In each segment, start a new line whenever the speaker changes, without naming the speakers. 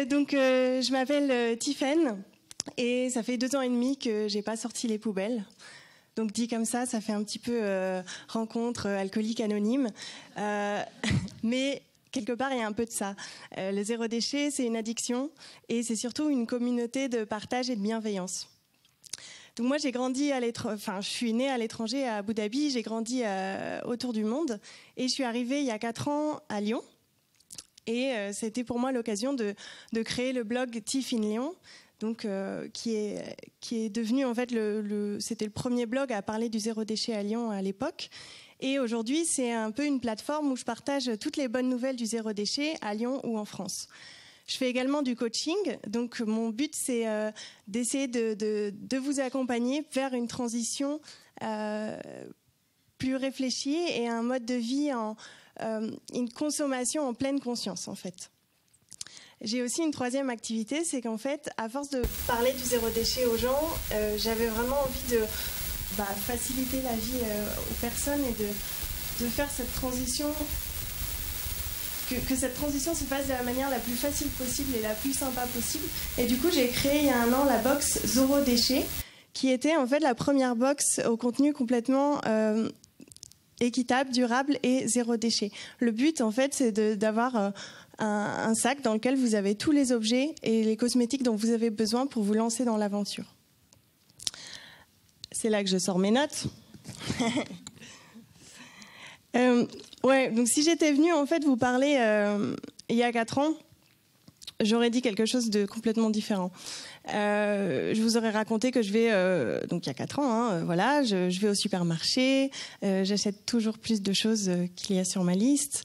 Je m'appelle Tiffaine et ça fait 2 ans et demi que j'ai pas sorti les poubelles. Donc dit comme ça fait un petit peu rencontre alcoolique anonyme. Mais quelque part, il y a un peu de ça. Le zéro déchet, c'est une addiction et c'est surtout une communauté de partage et de bienveillance. Donc moi, j'ai grandi je suis née à l'étranger, à Abu Dhabi. J'ai grandi autour du monde et je suis arrivée il y a 4 ans à Lyon. Et c'était pour moi l'occasion de créer le blog Tiff in Lyon, donc qui est devenu en fait c'était le premier blog à parler du zéro déchet à Lyon à l'époque. Et aujourd'hui, c'est un peu une plateforme où je partage toutes les bonnes nouvelles du zéro déchet à Lyon ou en France. Je fais également du coaching, donc mon but c'est d'essayer de vous accompagner vers une transition plus réfléchie et un mode de vie une consommation en pleine conscience en fait. J'ai aussi une troisième activité, c'est qu'en fait, à force de parler du zéro déchet aux gens, j'avais vraiment envie de faciliter la vie aux personnes et de faire cette transition, que cette transition se fasse de la manière la plus facile possible et la plus sympa possible. Et du coup, j'ai créé il y a 1 an la box Zéro Déchet, qui était en fait la première box au contenu complètement équitable, durable et zéro déchet. Le but, en fait, c'est d'avoir un sac dans lequel vous avez tous les objets et les cosmétiques dont vous avez besoin pour vous lancer dans l'aventure. C'est là que je sors mes notes. Donc si j'étais venue, en fait, vous parler il y a 4 ans, j'aurais dit quelque chose de complètement différent. Je vous aurais raconté que je vais, donc il y a 4 ans, voilà, je vais au supermarché, j'achète toujours plus de choses qu'il y a sur ma liste.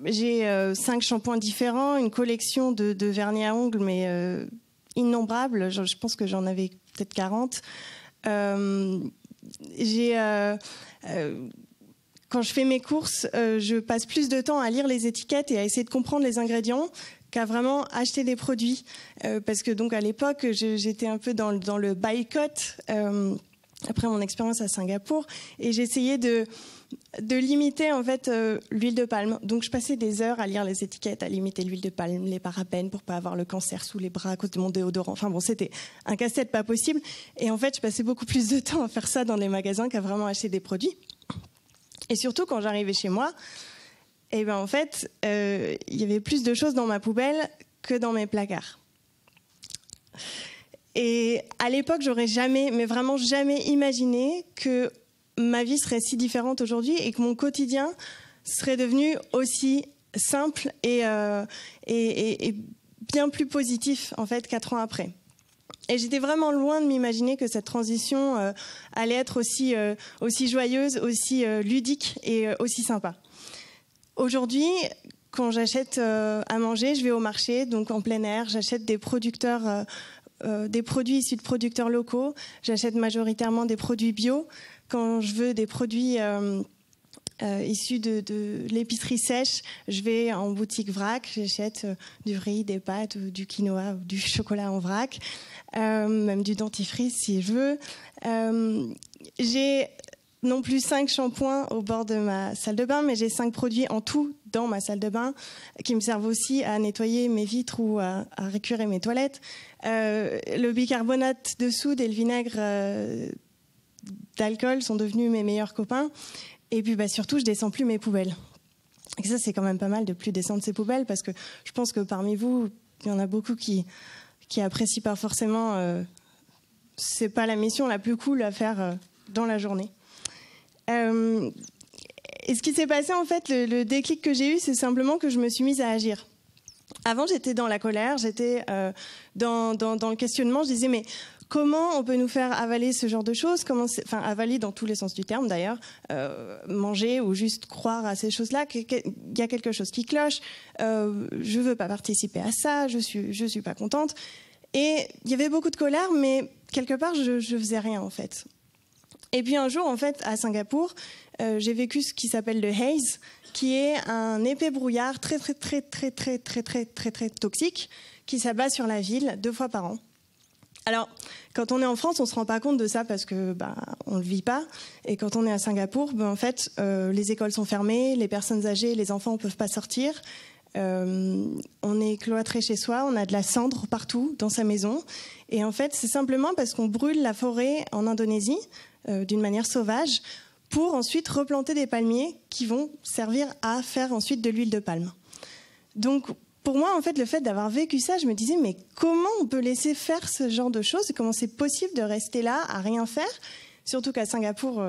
J'ai 5 shampoings différents, une collection de vernis à ongles, mais innombrables. Je pense que j'en avais peut-être 40. Quand je fais mes courses, je passe plus de temps à lire les étiquettes et à essayer de comprendre les ingrédients qu'à vraiment acheter des produits. Parce que donc à l'époque, j'étais un peu dans le boycott après mon expérience à Singapour, et j'essayais de limiter en fait l'huile de palme. Donc je passais des heures à lire les étiquettes, à limiter l'huile de palme, les parabènes pour pas avoir le cancer sous les bras à cause de mon déodorant. Enfin bon, c'était un casse-tête pas possible. Et en fait, je passais beaucoup plus de temps à faire ça dans les magasins qu'à vraiment acheter des produits. Et surtout, quand j'arrivais chez moi, en fait, il y avait plus de choses dans ma poubelle que dans mes placards. Et à l'époque, j'aurais jamais, mais vraiment jamais imaginé que ma vie serait si différente aujourd'hui et que mon quotidien serait devenu aussi simple et bien plus positif, en fait, 4 ans après. Et j'étais vraiment loin de m'imaginer que cette transition allait être aussi joyeuse, aussi ludique et aussi sympa. Aujourd'hui, quand j'achète à manger, je vais au marché, donc en plein air, j'achète des produits issus de producteurs locaux, j'achète majoritairement des produits bio. Quand je veux des produits issus de l'épicerie sèche, je vais en boutique vrac, j'achète du riz, des pâtes, du quinoa, du chocolat en vrac, même du dentifrice si je veux. J'ai non plus 5 shampoings au bord de ma salle de bain, mais j'ai 5 produits en tout dans ma salle de bain qui me servent aussi à nettoyer mes vitres ou à récurer mes toilettes. Le bicarbonate de soude et le vinaigre d'alcool sont devenus mes meilleurs copains. Et puis surtout, je descends plus mes poubelles. Et ça, c'est quand même pas mal de plus descendre ses poubelles, parce que je pense que parmi vous, il y en a beaucoup qui apprécient pas forcément. C'est pas la mission la plus cool à faire dans la journée. Et ce qui s'est passé, en fait, le déclic que j'ai eu, c'est simplement que je me suis mise à agir. Avant, j'étais dans la colère, j'étais dans le questionnement. Je disais, mais comment on peut nous faire avaler ce genre de choses ? Avaler dans tous les sens du terme, d'ailleurs. Manger ou juste croire à ces choses-là, qu'il y a quelque chose qui cloche. Je veux pas participer à ça, je suis pas contente. Et il y avait beaucoup de colère, mais quelque part, je faisais rien, en fait. Et puis un jour, en fait, à Singapour, j'ai vécu ce qui s'appelle le haze, qui est un épais brouillard très toxique qui s'abat sur la ville 2 fois par an. Alors, quand on est en France, on se rend pas compte de ça parce que on le vit pas. Et quand on est à Singapour, en fait, les écoles sont fermées, les personnes âgées, les enfants ne peuvent pas sortir. On est cloîtré chez soi, on a de la cendre partout dans sa maison. Et en fait, c'est simplement parce qu'on brûle la forêt en Indonésie d'une manière sauvage pour ensuite replanter des palmiers qui vont servir à faire ensuite de l'huile de palme. Donc, pour moi, en fait, le fait d'avoir vécu ça, je me disais, mais comment on peut laisser faire ce genre de choses? Comment c'est possible de rester là à rien faire? Surtout qu'à Singapour,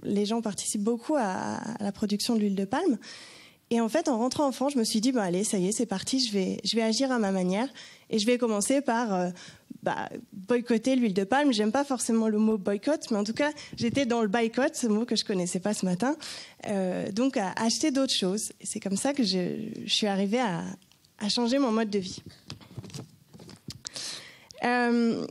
les gens participent beaucoup à la production de l'huile de palme. Et en fait, en rentrant en France, je me suis dit, allez, ça y est, c'est parti, je vais agir à ma manière. Et je vais commencer par boycotter l'huile de palme. J'aime pas forcément le mot boycott, mais en tout cas, j'étais dans le boycott, ce mot que je connaissais pas ce matin. Donc, à acheter d'autres choses. Et c'est comme ça que je suis arrivée à changer mon mode de vie. Le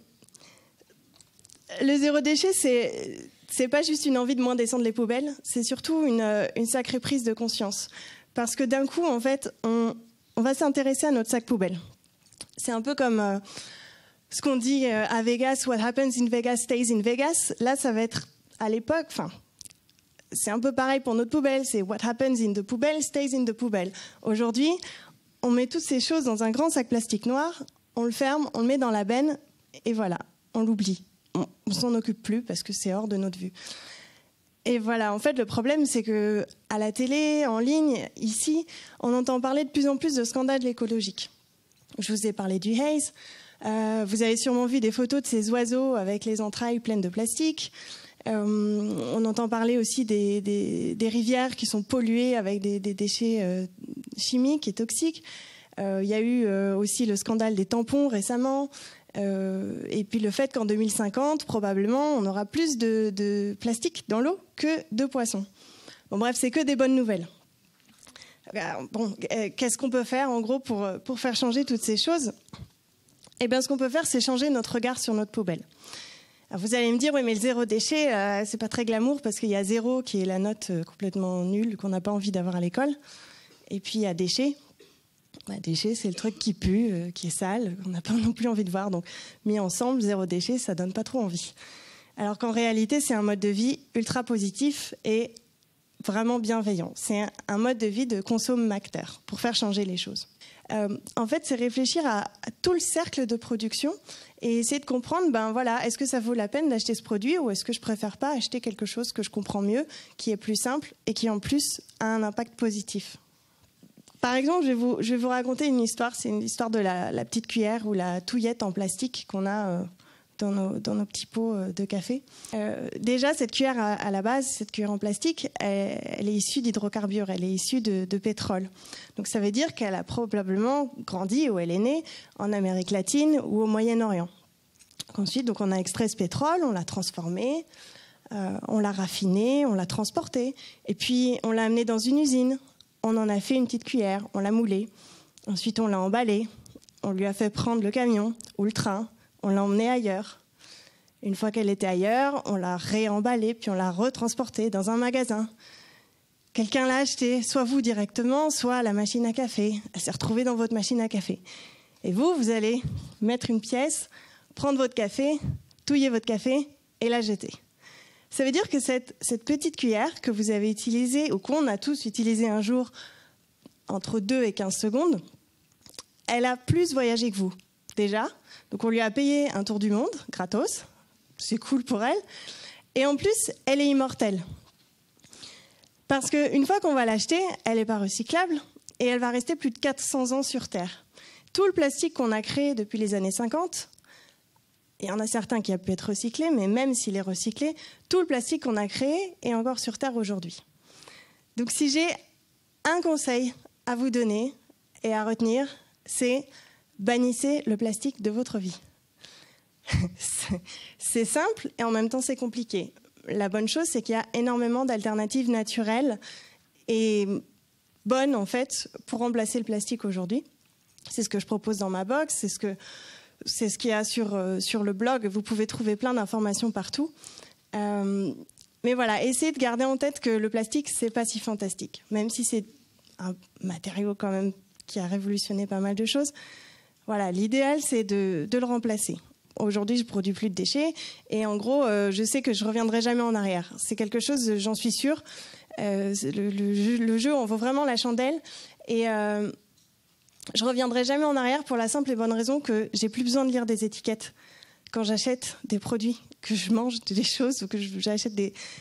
zéro déchet, c'est pas juste une envie de moins descendre les poubelles, c'est surtout une sacrée prise de conscience. Parce que d'un coup, en fait, on va s'intéresser à notre sac poubelle. C'est un peu comme ce qu'on dit à Vegas, what happens in Vegas stays in Vegas. Là, ça va être à l'époque, c'est un peu pareil pour notre poubelle, c'est what happens in the poubelle stays in the poubelle. Aujourd'hui, on met toutes ces choses dans un grand sac plastique noir, on le ferme, on le met dans la benne, et voilà, on l'oublie. On s'en occupe plus parce que c'est hors de notre vue. Et voilà, en fait, le problème, c'est que à la télé, en ligne, ici, on entend parler de plus en plus de scandales écologiques. Je vous ai parlé du haze. Vous avez sûrement vu des photos de ces oiseaux avec les entrailles pleines de plastique. On entend parler aussi des rivières qui sont polluées avec des déchets chimiques et toxiques. Il y a eu aussi le scandale des tampons récemment. Et puis le fait qu'en 2050, probablement, on aura plus de plastique dans l'eau que de poissons. Bon, bref, c'est que des bonnes nouvelles. Qu'est-ce qu'on peut faire, en gros, pour faire changer toutes ces choses? Eh bien, ce qu'on peut faire, c'est changer notre regard sur notre poubelle. Alors, vous allez me dire, oui, mais le zéro déchet, c'est pas très glamour parce qu'il y a zéro qui est la note complètement nulle qu'on n'a pas envie d'avoir à l'école. Et puis, il y a déchet. Déchet, c'est le truc qui pue, qui est sale, qu'on n'a pas non plus envie de voir. Donc, mis ensemble, zéro déchet, ça donne pas trop envie. Alors qu'en réalité, c'est un mode de vie ultra positif et vraiment bienveillant. C'est un mode de vie de consommateur pour faire changer les choses. En fait, c'est réfléchir à tout le cercle de production et essayer de comprendre, est-ce que ça vaut la peine d'acheter ce produit ou est-ce que je préfère pas acheter quelque chose que je comprends mieux, qui est plus simple et qui en plus a un impact positif. Par exemple, je vais vous raconter une histoire. C'est une histoire de la petite cuillère ou la touillette en plastique qu'on a dans nos petits pots de café. Déjà, cette cuillère, à la base, cette cuillère en plastique, elle est issue d'hydrocarbures, elle est issue de pétrole. Donc ça veut dire qu'elle a probablement grandi, ou elle est née, en Amérique latine ou au Moyen-Orient. Ensuite, donc, on a extrait ce pétrole, on l'a transformé, on l'a raffiné, on l'a transporté, et puis on l'a amené dans une usine. On en a fait une petite cuillère, on l'a moulée. Ensuite, on l'a emballée. On lui a fait prendre le camion ou le train. On l'a emmenée ailleurs. Une fois qu'elle était ailleurs, on l'a réemballée, puis on l'a retransportée dans un magasin. Quelqu'un l'a achetée, soit vous directement, soit à la machine à café. Elle s'est retrouvée dans votre machine à café. Et vous allez mettre une pièce, prendre votre café, touiller votre café et la jeter. Ça veut dire que cette petite cuillère que vous avez utilisée, ou qu'on a tous utilisée un jour entre 2 et 15 secondes, elle a plus voyagé que vous, déjà. Donc on lui a payé un tour du monde, gratos. C'est cool pour elle. Et en plus, elle est immortelle. Parce qu'une fois qu'on va l'acheter, elle n'est pas recyclable et elle va rester plus de 400 ans sur Terre. Tout le plastique qu'on a créé depuis les années 50... Il y en a certains qui a pu être recyclé, mais même s'il est recyclé, tout le plastique qu'on a créé est encore sur Terre aujourd'hui. Donc si j'ai un conseil à vous donner et à retenir, c'est bannissez le plastique de votre vie. C'est simple et en même temps c'est compliqué. La bonne chose, c'est qu'il y a énormément d'alternatives naturelles et bonnes en fait pour remplacer le plastique aujourd'hui. C'est ce que je propose dans ma box, c'est ce qu'il y a sur le blog. Vous pouvez trouver plein d'informations partout. Mais voilà, essayez de garder en tête que le plastique, c'est pas si fantastique. Même si c'est un matériau quand même qui a révolutionné pas mal de choses. Voilà, l'idéal, c'est de le remplacer. Aujourd'hui, je ne produis plus de déchets. Et en gros, je sais que je ne reviendrai jamais en arrière. C'est quelque chose, j'en suis sûre. Le jeu en vaut vraiment la chandelle. Et je reviendrai jamais en arrière pour la simple et bonne raison que j'ai plus besoin de lire des étiquettes quand j'achète des produits, que je mange des choses ou que j'achète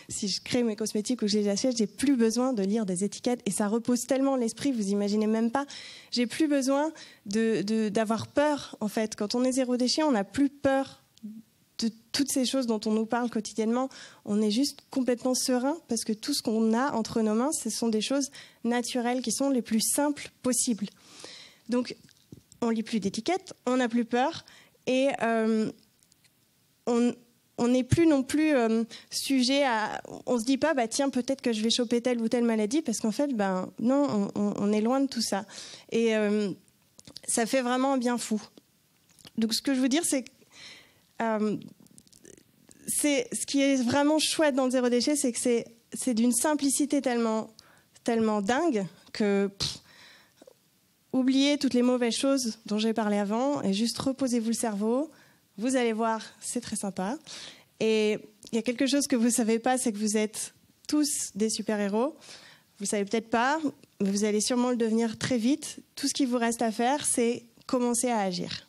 si je crée mes cosmétiques ou que je les achète, j'ai plus besoin de lire des étiquettes et ça repose tellement l'esprit, vous imaginez même pas. J'ai plus besoin d'avoir peur en fait. Quand on est zéro déchet, on n'a plus peur de toutes ces choses dont on nous parle quotidiennement. On est juste complètement serein parce que tout ce qu'on a entre nos mains, ce sont des choses naturelles qui sont les plus simples possibles. Donc, on lit plus d'étiquettes, on n'a plus peur et on n'est plus non plus sujet à... On ne se dit pas, bah, tiens, peut-être que je vais choper telle ou telle maladie, parce qu'en fait, non, on est loin de tout ça. Et ça fait vraiment un bien fou. Donc, ce que je veux dire, c'est ce qui est vraiment chouette dans le zéro déchet, c'est que c'est d'une simplicité tellement dingue que... oubliez toutes les mauvaises choses dont j'ai parlé avant et juste reposez-vous le cerveau. Vous allez voir, c'est très sympa. Et il y a quelque chose que vous ne savez pas, c'est que vous êtes tous des super-héros. Vous ne savez peut-être pas, mais vous allez sûrement le devenir très vite. Tout ce qu'il vous reste à faire, c'est commencer à agir.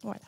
Voilà.